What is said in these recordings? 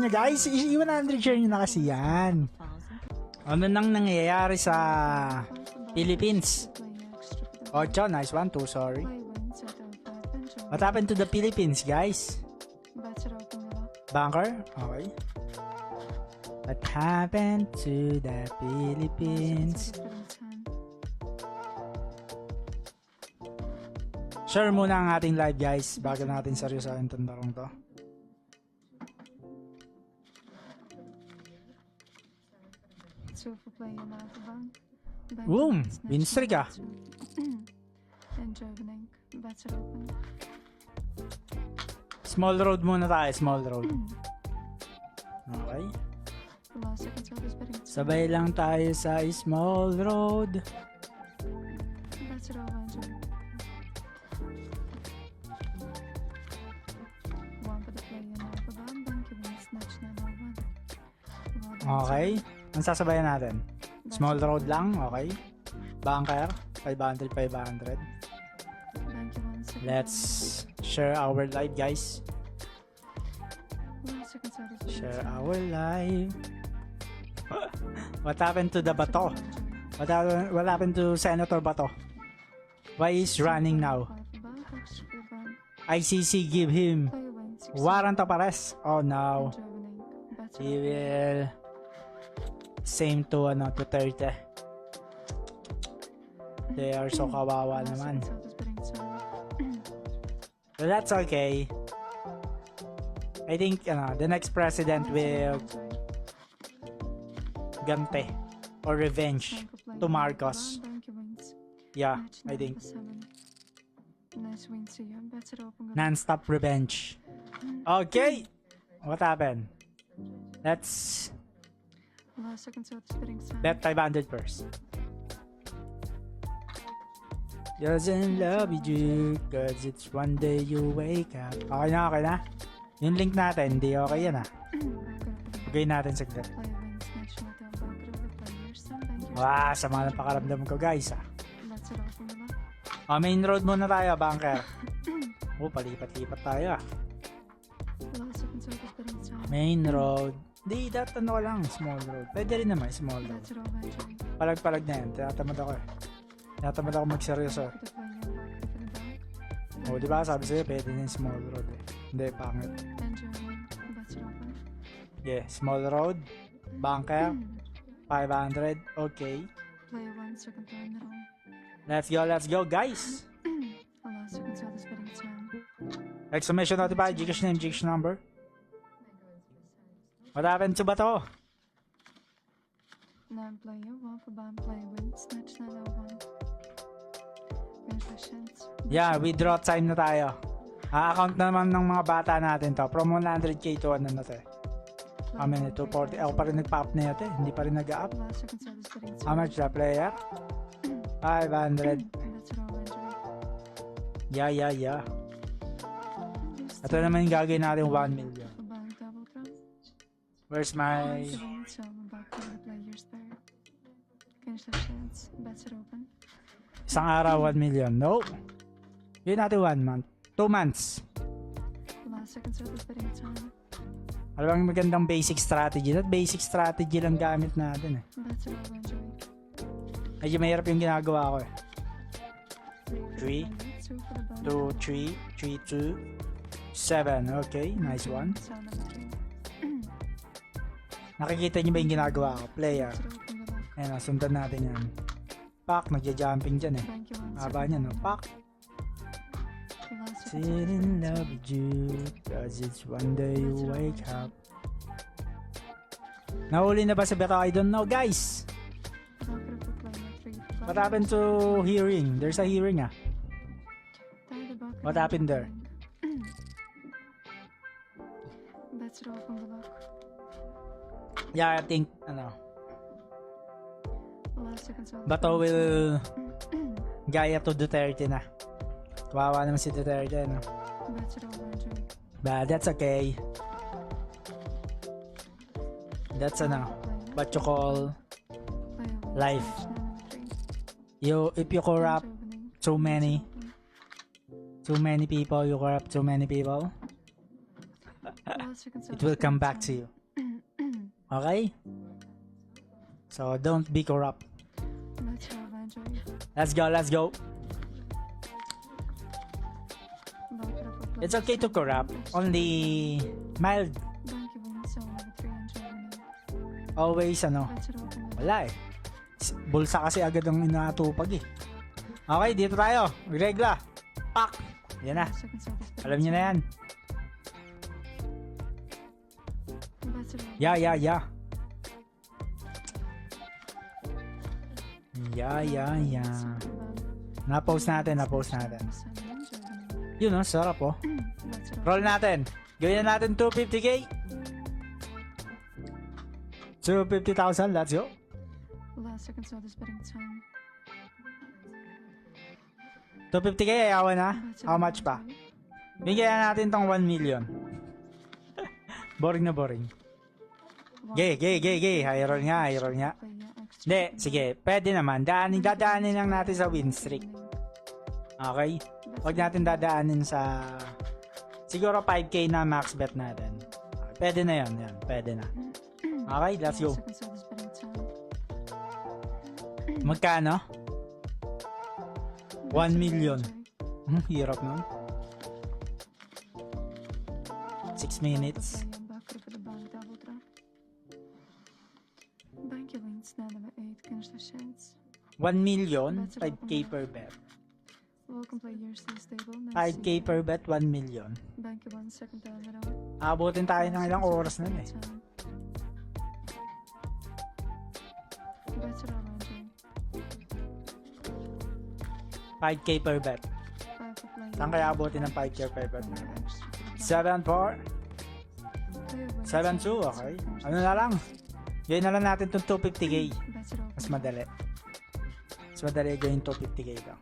nyo guys. 100 share nyo na kasi yan. Ano nang nangyayari sa Philippines? 8, nice one. 2, sorry. What happened to the Philippines, guys? Banker? Okay. What happened to the Philippines? Share muna ang ating live, guys, bago natin seryosohin itong tarong to. Boom! Win streak ah! Small road muna tayo, small road. Okay. Sabay lang tayo sa small road. Okay. Ang sasabayan natin? Small road lang, okay. Banker, 500. Let's share our live, guys. Share our live. What happened to the Bato? What happened to Senator Bato? Why is running now? ICC give him warrant of arrest. Oh no. He will same to Duterte. They are so kawawa naman. But that's okay. I think the next president will gante or revenge to Marcos. Yeah, I think. Non-stop revenge. Okay. What happened? Let's bet 500 first. Doesn't love you cause it's one day you wake up. Okay na. Yung link natin, hindi okay yan ah. Okay natin saglit. Wow, sama ng pakaramdam ko guys ah. Main road muna tayo, banker. Palipat-lipat tayo ah. Main road. Di, ano ko lang, small road. Pwede rin naman, small road. Palag-palag na yan, tinatamad ako eh. Tinatamad ako magseryoso. Diba sabi sa'yo, pwede na yung small road eh. Hindi, pangit. Yeah, small road. Banker. 500. Okay. Let's go guys. Exclamation notify, Gcash name, Gcash number. What happened to Bato? Yeah, withdraw time na tayo. Account naman ng mga bata natin to. From 100k to ano na to eh. How many? 240. Ako pa rin nagpa-up na yun eh. Hindi pa rin nag-up. How much the player? 500. Yeah. Ito naman yung gagawin natin 1 million. Where's my... Isang araw 1 million. No. Yun natin 1 month. 2 months. Ano bang magandang basic strategy? That basic strategy lang gamit natin eh. Medyo mahirap yung ginagawa ko eh. 3, 2, 3, 3, 2, 7. Okay, nice one. Nakikita niyo ba yung ginagawa ko? Player. Ayan, sundan natin yan. Pak, nagja-jumping dyan eh. Haba niya, no? Pak. Still in love with you cause it's one day you wake up. Nahuli na ba sa Beto? I don't know, guys. What happened to hearing? There's a hearing ah. What happened there? Yeah, I think Bato will gaya to Duterte na. Kawawa naman si Duterte, no? But that's okay. That's what you call life. If you corrupt too many people, you corrupt too many people, it will come back to you. Okay? So, don't be corrupt. Let's go, let's go. It's okay to corrupt. Only mild. Always wala eh. Bulsa kasi agad ang inatupag eh. Okay, dito tayo. Regla. Pak! Yan na. Alam niyo na yan. Yeah. Na-post natin. Yun sarap oh. Roll natin. Gawin na natin 250k. 250,000, let's go. Last seconds of this betting time. 250k, ayawan na. How much pa? Bigyan natin tong 1 million. Boring na boring. Gay. High roll nga. Hindi, sige. Pwede naman. Dadaanin lang natin sa win streak. Okay? Huwag natin dadaanin sa... Siguro 5k na max bet natin. Pwede na yan. Pwede na. Okay, let's go. Magkano? 1 million. Hirap nun. 6 minutes. 1 million, 5k per bet. 5k per bet, 1 million. Abutin tayo ng ilang oras nun eh. 5k per bet. Saan kaya abutin ng 5k per bet natin? 7-4 7-2, okay. Ano na lang? Gawin na lang natin itong 250k. Mas madali gawin 250k ka.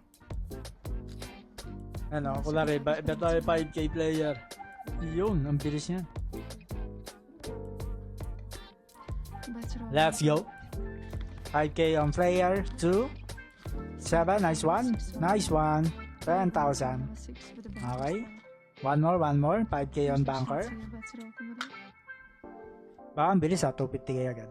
Ano, kulari, bet tayo 5k player. Yun, ang bilis yan. Let's go. 5k on player 2 7, nice one. 10,000. Okay. One more. 5k on banker. Baka ang bilis 250k agad.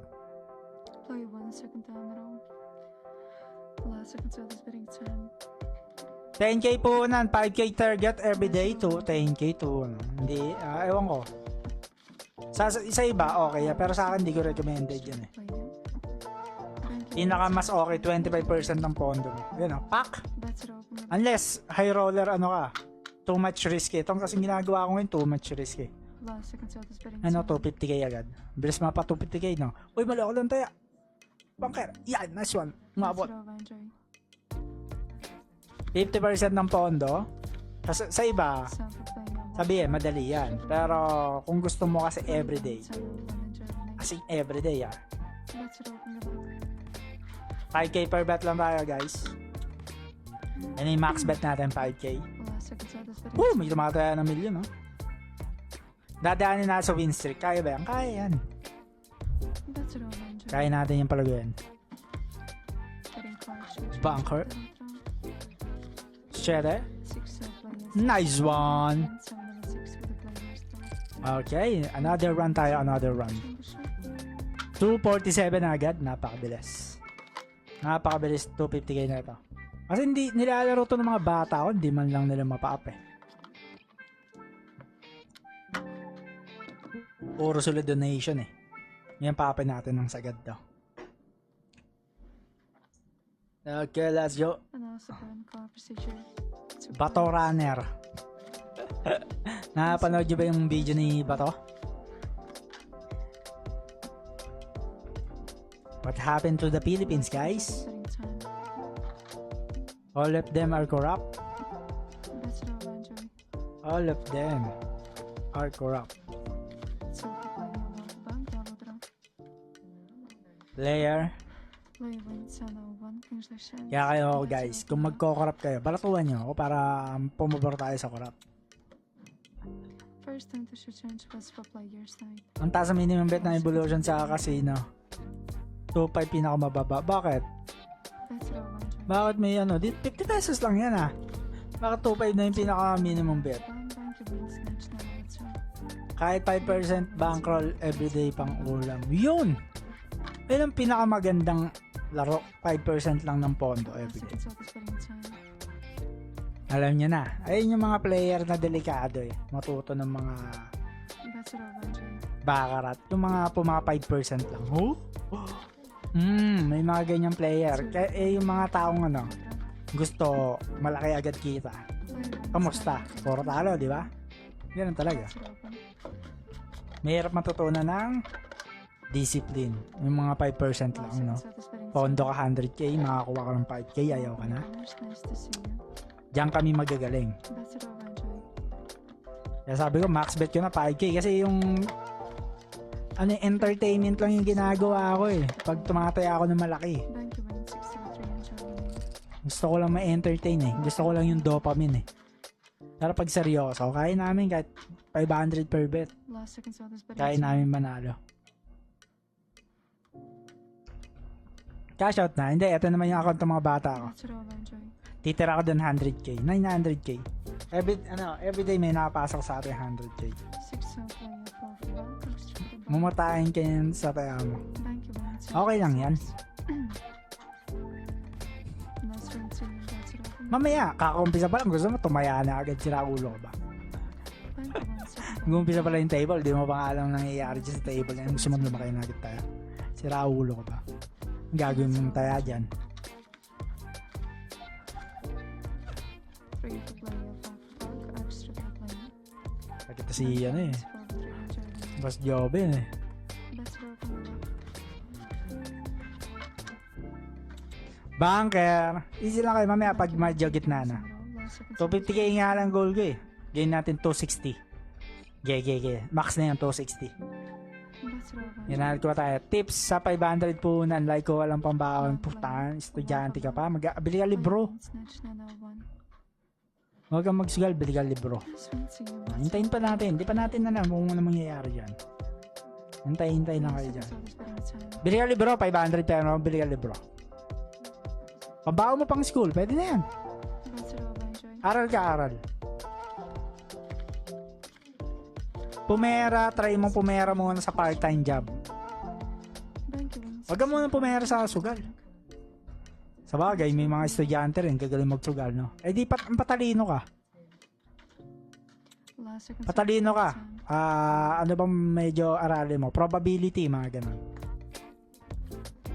10k po nan, 5k target everyday to 10k to hindi, ewan ko. Sa iba, okay. Pero sa akin, hindi ko recommended yan eh. Pinaka mas okay, 25% ng pondo mo. Yan pak! Unless, high roller, too much risk eh. Itong kasi ginagawa ko ngayon, too much risk eh. 250k agad. Bilis mapa 250k, no? Uy, mali ako lang tayo. Banker, yan, nice one. Umabot. 50% ng pondo. Sa iba, sabihin, madali yan. Pero, kung gusto mo kasi everyday. Kasi everyday, 5k per bet lang tayo, guys. And yung max bet natin, 5k. May tumataya ng million, no? Dadaanin na sa win streak. Kaya ba yan? Kaya yan. Kaya natin yung palaguin. Bunker. Shredder. Nice one. Okay, another run tayo, 247 agad, napakabilis 250k na ito. Kasi hindi nilalaro to ng mga bata ko, hindi man lang nila mapa-up eh. Puro solid donation eh. Yan pa-upin natin ng sagad daw. Okay, let's go. Bato Runner. Napanood nyo ba yung video ni Bato? What happened to the Philippines, guys? All of them are corrupt. All of them are corrupt. Player. Kaya kayo guys, kung magko-corrupt kayo, balatuan nyo ako para pumabor tayo sa corrupt. Ang taas ang minimum bet ng Evolution sa casino. 2.5 pinakamababa. Bakit? Bakit may 50 pesos lang yan Bakit 2.5 na yung pinaka minimum bet? Kahit 5% bankroll everyday pang ulam. Yun! Yun ang pinakamagandang laro. 5% lang ng pondo Last everyday. seconds of this betting time. Alam nyo na. Ayun yung mga player na delikado eh. Matuto ng mga Bets it over, Andre. bakarat. Yung mga puma 5% lang. Oh? May mga ganyang player. Kaya yung mga taong ano, gusto malaki agad kita. Kamusta? Puro talo, di ba? Ganun talaga. Bets it open. Mahirap matutunan ng discipline. Yung mga 5% lang, no? Last seconds of this betting Pondo ka 100k, makakuha ka ng 5k, ayaw ka na. Nice to see you. Diyan kami magagaling. Bets it over, Andre. Kaya sabi ko, max bet ko na 5k kasi yung ano, entertainment lang yung ginagawa ko eh. Pag tumataya ako ng malaki. Bank you win 63 Gusto ko lang ma-entertain eh. Gusto ko lang yung dopamine eh. Pero pag seryoso, kaya namin kahit 500 per bet. Last seconds of this betting Kaya time. namin manalo. Cash out na. Hindi, ito naman yung account ng mga bata ko. Bets it over, Andre. Titira ko doon 100k. 900k. Everyday may nakapasok sa atin 100k. 6 player 4 for bank. Extra for the bank. Mumutahin kayo sa taya mo. Bank you win Okay lang yan. Last ring to you. Bets it open. Mamaya, kakakumpisa pa lang. Gusto mo, tumaya na agad. Sira ulo ko ba? Bank you win second. Gumpisa pa lang yung table. Di mo pa nga alam nangyayari dyan sa table. Yan. Gusto mo lumaki na agad tayo. Sira ulo ko ba? Ang gagawin mong taya dyan. 3 for player 5 for bank. Extra for player. Pakita si ano eh. 12 Boss Jobin eh. Bets it open. Banker. Easy lang kayo mamaya pag medyo gitna na. 250k nga lang goal ko eh. Gain natin 260. Gege. Max na yan 260. Yan na ko tayo. Tips sa 500 po na like ko walang pambaon. Putaan, estudyante ka pa. Bili ka libro. Huwag kang magsugal, bili ka libro. Hintayin pa natin. Hindi pa natin alam kung ano mangyayari dyan. Hintay lang kayo dyan. Bili ka libro, 500 pero bili ka libro. Pambaon mo pang school, pwede na yan. Aral ka, aral. Pumera, try mo pumera muna sa part-time job. Huwag ka muna pumera sa sugal. Sa bagay, may mga estudyante rin gagaling magsugal, no? Eh di patalino ka. Patalino ka. Ano bang medyo aralin mo? Probability, mga ganun.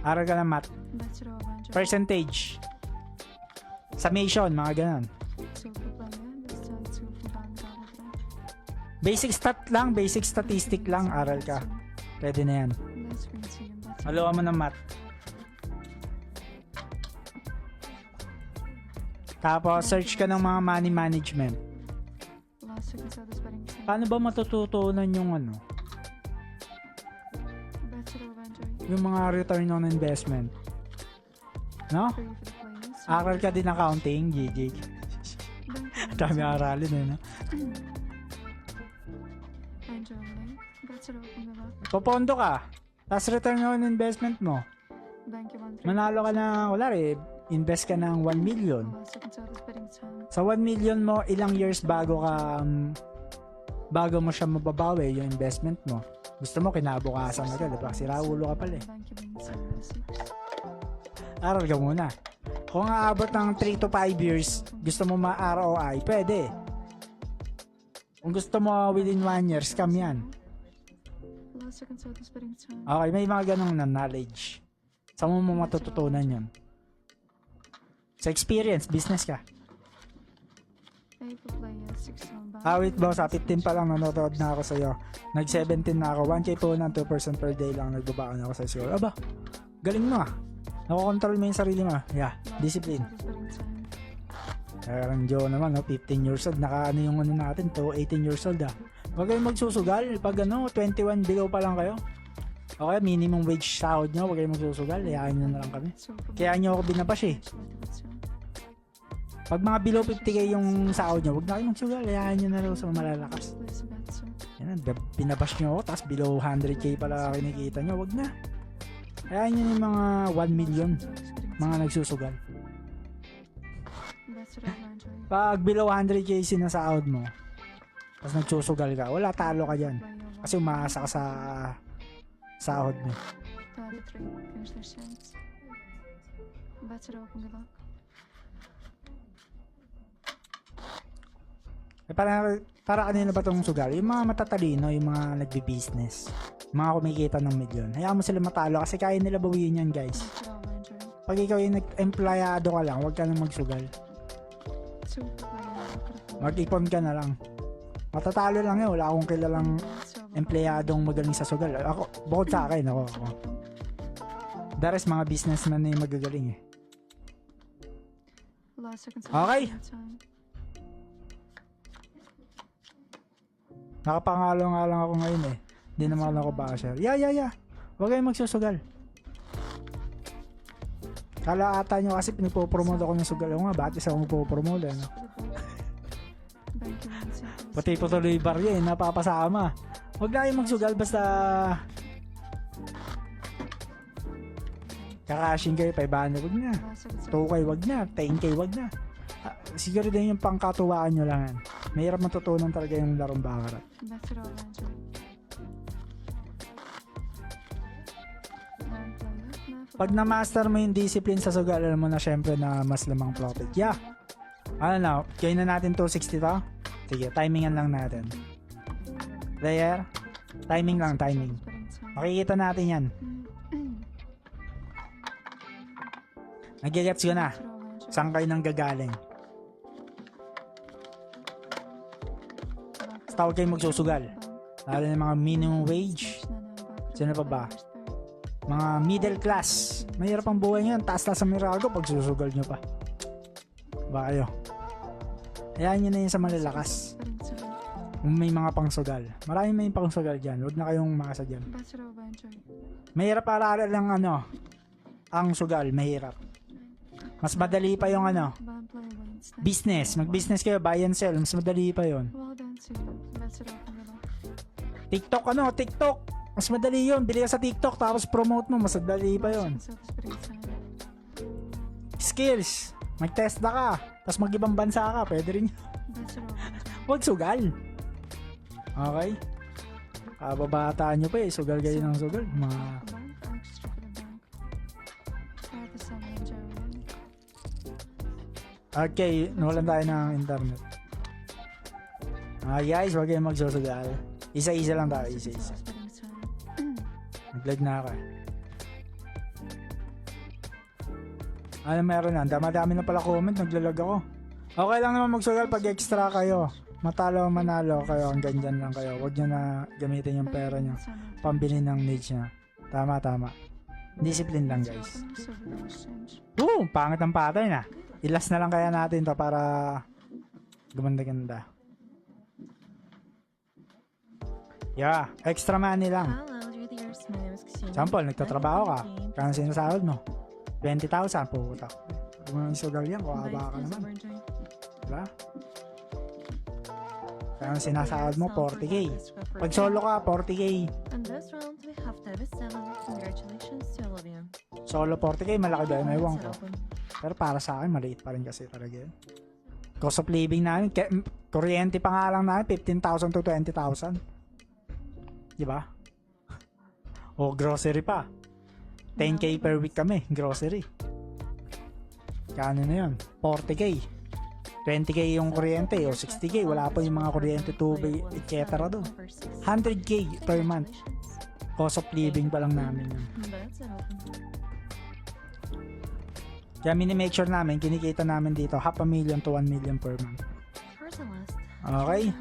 Aral ka ng math. Percentage. Summation, mga ganun. Basic stat lang, basic statistic lang, aral ka. Pwede na yan. Maluwa mo ng math. Tapos, search ka ng mga money management. Paano ba matututunan yung ano? Yung mga return on investment. No? Aral ka din accounting, GG. Dami aralin eh, no? Popondo ka. Tapos return on investment mo. Manalo ka na, wala rin, invest ka ng 1 million. Sa 1 million mo, ilang years bago mo siya mababawi yung investment mo. Gusto mo kinabukasan agad, diba? Sira ulo ka pala eh. Aral ka muna. Kung aabot ng 3 to 5 years, gusto mo ma-ROI, pwede. Kung gusto mo within 1 year, scam yan. Okay, may mga ganong na knowledge. Saan mo matututunan yun? Sa experience, business ka. Wait boss, 15 pa lang nanonood na ako sa'yo. Nag-17 na ako. 1k po ng 2% per day lang nagbabaon ako sa score. Aba, galing mo ah. Nakokontrol mo yung sarili mo. Yeah, discipline. Kaya Joe naman, no? 15 years old. Naka ano yung ano natin to, 18 years old ah. Huwag kayong magsusugal. Pag ano, 21 below pa lang kayo. Okay, minimum wage sahod nyo. Huwag kayong magsusugal. Hayaan nyo na lang kami. Kaya nyo ako binabash eh. Pag mga below 50k yung sahod nyo, huwag na kayong magsugal. Hayaan nyo na lang sa malalakas. Yan, binabash nyo ako. Tapos below 100k pala kinikita nyo. Huwag na. Hayaan nyo yung mga 1 million mga nagsusugal. Pag below 100k sinasahod mo, tapos nagsusugal ka, wala, talo ka dyan. Kasi umaasa ka sa sahod mo. Tadi trade, gençler chance. Better open good luck. Para kanino ba tong sugal? Yung mga matatalino, yung mga nagbi-business, yung mga kumikita ng milyon. Hayaan mo sila matalo kasi kaya nila bawiin yan, guys. Better all enjoy. Pag ikaw yung nag-employado ka lang, huwag ka nang magsugal. Super play. Mag-ipon ka na lang. Matatalo lang yun. Wala akong kilalang empleyadong magaling sa sugal. Ako, bukod sa akin, ako. The rest, mga businessman na yung magagaling eh. Okay. Nakapangalo nga lang ako ngayon eh. Hindi naman ako basher. Yeah. Huwag kayong magsusugal. Kala ata nyo kasi pinipopromote ako ng sugal. O nga, bakit isa akong magpopromote eh, no? Pati po tuloy barya eh, napapasama. Huwag na kayong magsugal basta kakashing kayo, 500, wag na. 2K, wag na. 10K, wag na. Siguro din yung pangkatuwaan nyo lang yan. Mahirap matutunan talaga yung larong bakarat. Pag na-master mo yung discipline sa sugal, alam mo na syempre na mas lamang profit. Yeah. Ano na, gain na natin 260 to? Sige, timingan lang natin. Player, timing lang, timing. Makikita natin yan. Nagigets ko na. Saan kayo nang gagaling? Basta huwag kayong magsusugal. Lalo na mga minimum wage. Sino pa ba? Mga middle class. Mahirap ang buhay nyo. Taas-taas ang mirago pag susugal nyo pa. Ba kayo? Hayaan nyo na yun sa malalakas. May mga pangsugal. Maraming may pangsugal dyan. Huwag na kayong makasa dyan. Mahirap para lang ang sugal. Mahirap. Mas madali pa yung business. Mag-business kayo, buy and sell. Mas madali pa yun. TikTok TikTok. Mas madali yun. Bili ka sa TikTok tapos promote mo. Mas madali pa yun. Skills. Mag-testa ka. Tapos mag-ibang bansa ka. Pwede rin. Huwag sugal. Okay? Kababataan nyo pa eh. Sugal kayo ng sugal. Okay, nawalan tayo ng internet. Guys, huwag kayong magsusugal. Isa-isa lang tayo, isa-isa. Nag-lag na ako eh. Ano meron yan? Dami na pala comment, naglalag ako. Okay lang naman magsugal pag extra kayo. Matalo o manalo kayo, hanggang dyan lang kayo. Huwag nyo na gamitin yung pera nyo. Pambili ng needs nyo. Tama. Discipline lang guys. Pangit ang pattern ah. Ilas na lang kaya natin to para gumanda-ganda. Yeah, extra money lang. Sample, nagtatrabaho ka. Kaya sinasahod mo 20,000, puta. Kung mga sugal yan, kuwaba ka naman. Diba? Kaya sinasahod mo 40k. Pag solo ka, 40k. Solo 40k, malaki ba yun? Ewan ko. Pero para sa akin, maliit pa rin kasi talaga yun. Cost of living namin, kuryente pa nga lang namin, 15,000 to 20,000. Diba? O grocery pa. 10k per week kami, grocery. Kano na yun? 40k. 20k yung kuryente o 60k. Wala pa yung mga kuryente, tubig, etc. doon. 100k per month. Cost of living pa lang namin yun. Kaya mini-make sure namin, kinikita namin dito 500,000 to 1 million per month. Okay?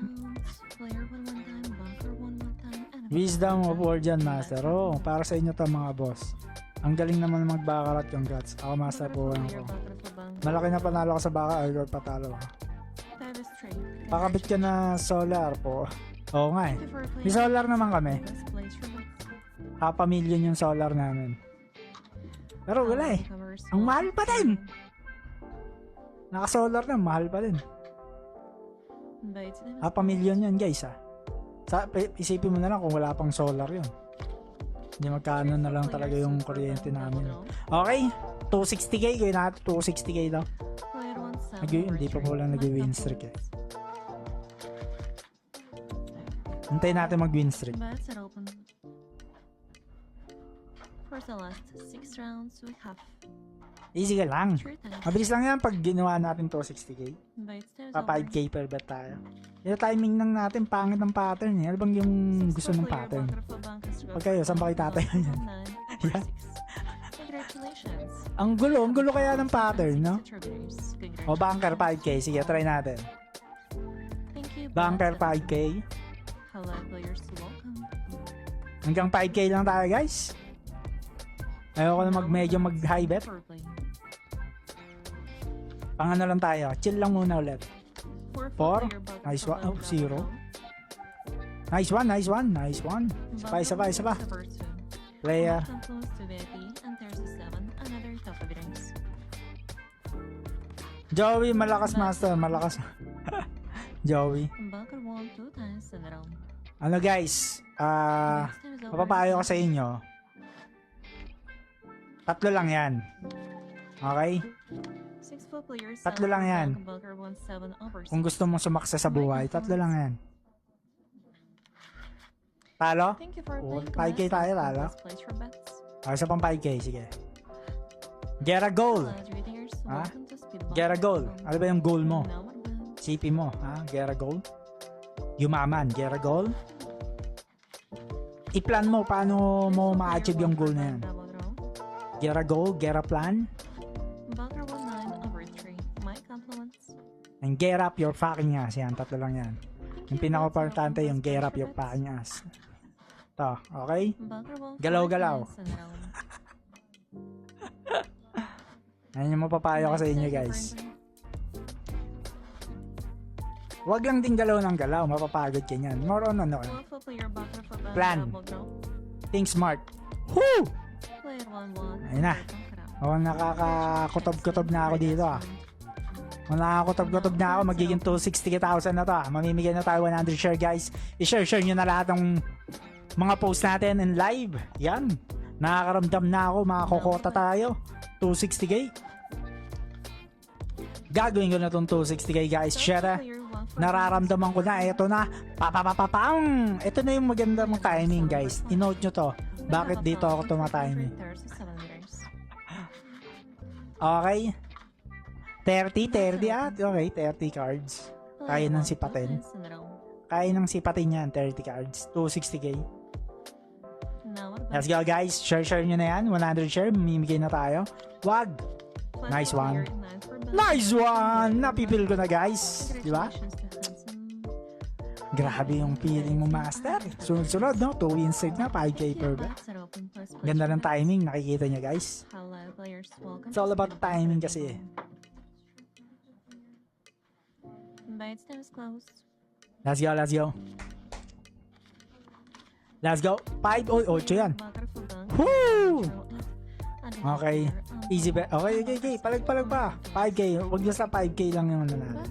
Wisdom of Wardian Master. Para sa inyo to mga boss. Ang galing naman magbakarat, congrats. Ako master po ako. Malaki na panalo ko sa baka, ay patalo ako. Pakabit ka na solar po. Oo nga eh. May solar naman kami. 500,000 yung solar namin. Pero wala eh. Ang mahal pa din. Naka-solar na, mahal pa din. 500,000 yan guys ah. Isipin mo na lang kung wala pang solar yun. Hindi magkano na lang talaga yung kuryente namin. Okay, 260k. Gawin natin 260k daw. Hindi pa po lang nag-win streak eh. Hintayin natin mag-win streak. Bets are open. For the last 6 rounds, we have Easy ka lang. 3 times. Mabilis lang yan pag ginawa natin to 60k. Bites times Pa 5k per bet tayo. Yung timing lang natin, pangit ng pattern eh. Ano bang yung gusto ng pattern? Pag kayo, saan ba kayo tatayo yan? Yeah. Congratulations. Ang gulo kaya ng pattern, no? O banker 5k, sige try natin. Thank you. Banker 5k. Hello players, welcome. Hanggang 5k lang tayo guys. Ayoko na medyo mag high bet. Pang ano lang tayo, chill lang muna ulit. 4. Nice one. Oh, 0. Nice one, nice one, nice one. Isa pa. Player. Joey, malakas master, malakas. Joey. Bunker won 2 times in a row. Ano guys, mapapayo ko sa inyo. 3 lang yan. Okay? 6 players. 3 lang yan. Bunker won 7 over 6. Kung gusto mong sumaksa sa buhay, 3 lang yan. Talo? Thank you for Oh, playing 5K tayo, talo. Let's place your bets. Isa pang 5k, sige. Get a goal. Hello, traders. Ha? Welcome to Speedball. Get a goal. Ano ba yung goal mo? Now we're done. CP mo, ha? Get a goal. Yumaman, get a goal. I-plan mo paano mo ma-achieve yung goal na yan. Double draw. Get a goal, get a plan, Bunker won 9 over 3. My compliments. and get up your fucking ass. Yan, 3 lang yan. Yung pinaka-importante yung get up your fucking ass. To, okay? Bunker won Galaw-galaw. 4 times in a row. Yan yung mapapayo ko sa inyo guys. Huwag lang din galaw ng galaw, mapapagod ka niyan. More on ano, Plan. think smart. Woo! Ayun na. Oh, nakakakutob-kutob na ako dito ah. Kung nakakakutob-kutob na ako, magiging 260,000 na to ah. Mamimigay na tayo 100 share guys. I-share nyo na lahat ng mga post natin in live. Yan. Nakakaramdam na ako, makakokota tayo. 260k. Gagawin ko na tong 260k guys. Share nararamdaman ko na. Ito na. Papapapapang. Ito na yung maganda mong timing guys. I-note nyo to. Bakit dito ako tumatiming? Okay. 30 at okay, 30 cards. Kaya nang sipatin. Kaya nang sipatin yan, 30 cards. 260k. Let's go guys. Share nyo na yan. 100 share. Mamimigay na tayo. Wag. Nice one. Nice one! Napipil ko na guys. Di ba? Grabe yung feeling mo master. Sunod-sunod no? 2 win straight na. 5k per bet. Ganda ng timing. Nakikita nyo guys. It's all about timing kasi eh. Let's go, let's go. Let's go. 5 o 8 yan. Woo! Okay. Easy bet. Okay. Palag pa. 5k. Huwag nyo sa 5k lang yung nanalo.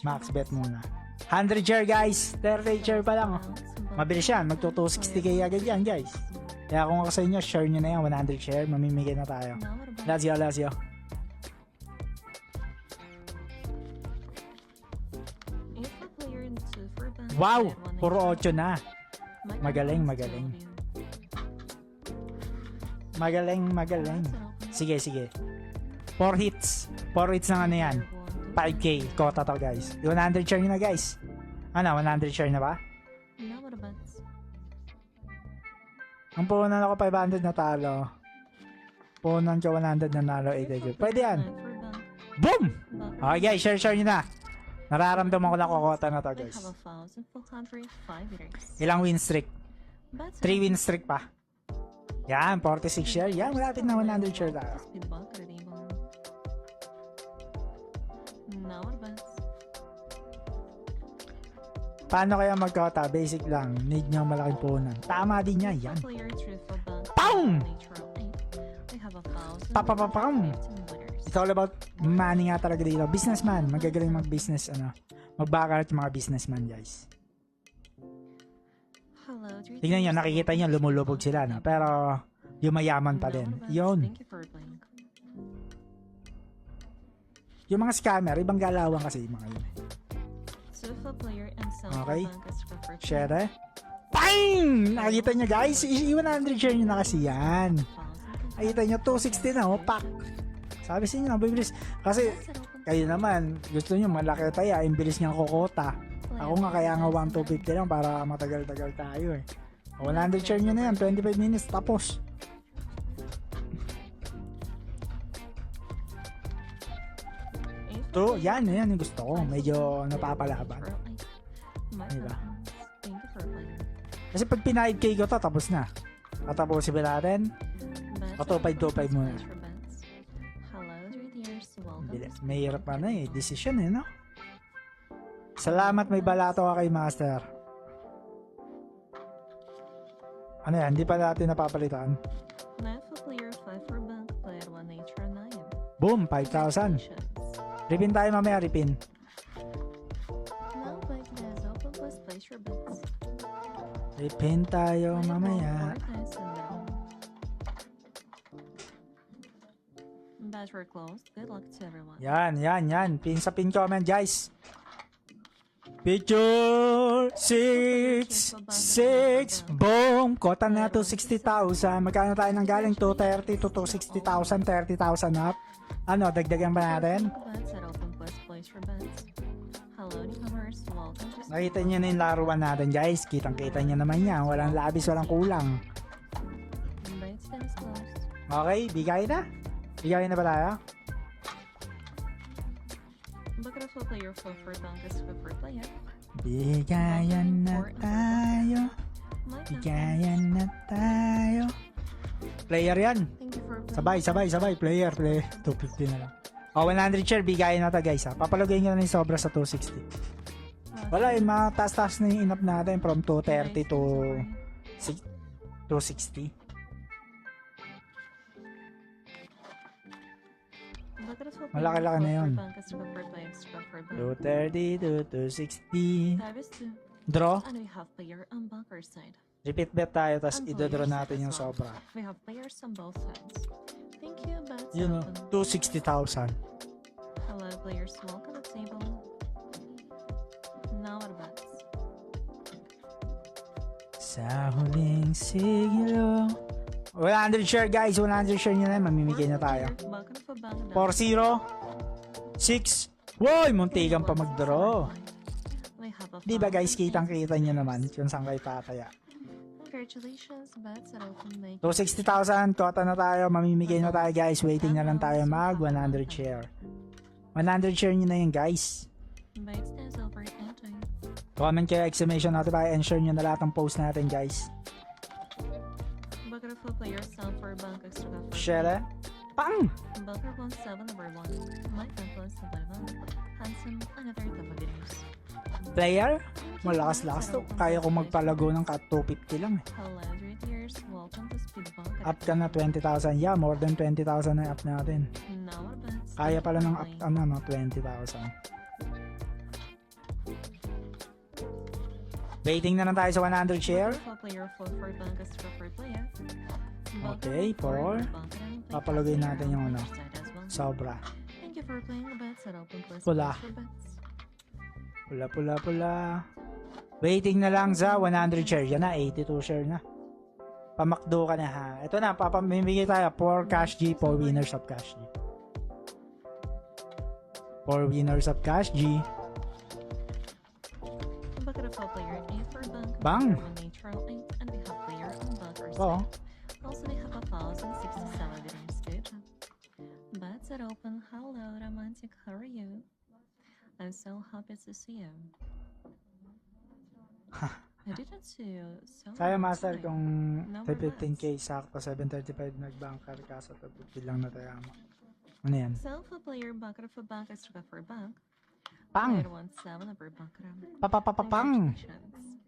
Max bet muna. 100 share guys. 30 share pa lang. Mabilis yan. Magto 260k agad yan guys. Kaya kung ako sa inyo, share nyo na yan. 100 share. Mamimigay na tayo. Let's go, let's go. Wow! Puro 8 na. Magaling. Magaling. Sige. 4 hits. 4 hits na ano yan. 5k. Kota to guys. 100 share nyo na guys. Ano? 100 share na ba? Ang punan ako 500 na talo. Punan ko 100 na nalo. Pwede yan. Boom! Okay guys. Share nyo na. Nararamdaman ko lang kokota na to guys. Ilang win streak? 3 win streak pa. Yan, 46 share. Yan, malapit na 100 share tayo. Paano kaya magkota? Basic lang. Need nyo malaking punan. Tama din yan. Yan. Pam! Papapapam! It's all about money nga talaga dito. Businessman. Magagaling mag-business. Magbakarat yung mga businessman guys. Tingnan nyo, nakikita nyo, lumulubog sila, no? Pero, yung mayaman pa din. Yun. Yung mga scammer, ibang galawan kasi yung mga yun. Sofa player and silver Okay. bank is preferred. Share. Bang! Nakita nyo guys, 100 share nyo na kasi yan. Nakita nyo, 260 na, oh, pak. Sabi sa inyo, bibilis. Kasi, kayo naman, gusto nyo malaki tayo, ang bilis niyang kokota. Ako nga, kaya nga 1,250 lang para matagal-tagal tayo eh. 100 share nyo na yan, 25 minutes, tapos. True, yan yung gusto ko. Medyo napapalaban. Diba? Kasi pag pina-5K ko to, tapos na. Tatapusin ba natin? O 2,525 muna. Bilis. May hirap pa na eh. Decision eh, no? Salamat, may balato ka kay Master. Ano yan? Hindi pa natin napapalitan. Boom! 5,000. Ripin tayo mamaya, ripin. Ripin tayo mamaya. Battery closed. Good luck to everyone. Yan. Pin sa pin comment, guys. Picture 6. Boom! Kota na to 60,000. Magkano tayo nang galing? 230 to 260,000. 30,000 up. Ano, dagdagan ba natin? Nakita nyo na yung laruan natin, guys. Kitang-kita nyo naman yan. Walang labis, walang kulang. Okay, bigay na. Bigay na ba tayo? Bigayan na tayo. Bigayan na tayo. Player yan. Sabay. Player. 250 na lang. O, 100 share. Bigayan na ta, guys. Ha? Papalagay nyo na yung sobra sa 260. Wala, mataas-taas na yung inap natin from 230 to 260. Malaki-laki na yun. 230 to 260. Draw. Repeat bet tayo, tapos idodraw natin yung sobra. Yun o, 260,000. Hello players, welcome to the table. Now what about? Sa huling siglo. 100 share, guys. 100 share nyo na. Mamimigay na tayo. 4-0. 6. Woy! Muntikan pa mag-draw. Di ba, guys? Kitang-kita nyo naman kung saan kayo tataya. Congratulations, bets are open. 260,000. Kota na tayo. Mamimigay na tayo, guys. Waiting na lang tayo mag 100 share. 100 share nyo na yun, guys. Comment kayo, exclamation natin ba, and share nyo na lahat ng post natin, guys. Share. Pang! Player? Malakas-lakas to. Kaya ko magpalago ng 250 lang eh. Up ka na 20,000. Yeah, more than 20,000 na up natin. Kaya pala ng up, 20,000. Waiting na lang tayo sa 100 share. Okay, 4. Papalagay natin yung sobra. Pula. Pula. Waiting na lang sa 100 share. Yan na, 82 share na. Pamakdo ka na ha. Ito na, papamimigay tayo. 4 cash G, 4 winners of cash G. 4 winners of cash G. Bang! Oo. Also, they have 1,067 winners. Good job. Bets are open. Hello, romantic. How are you? I'm so happy to see you. I didn't see you. So Kaya master time. kung No 15k sakto 735 nag-banker ka sa 250 lang na tayo mo. Ano yan? Self player banker for bank is for bank. Pang! Player 17 over banker. Papapapapang! Congratulations.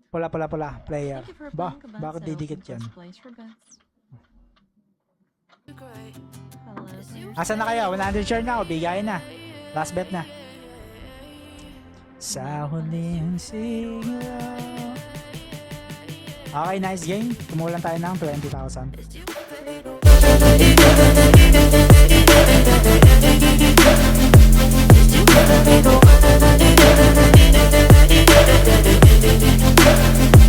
Pula. Player. Thank you for Ba, playing bakit Kabats. didikit yan? Place for bets. Hello, players. Asan na kayo? 100 share na o bigay na. Last bet na. Sa huling siglo. Okay, nice game. Kumulan tayo ng 20,000.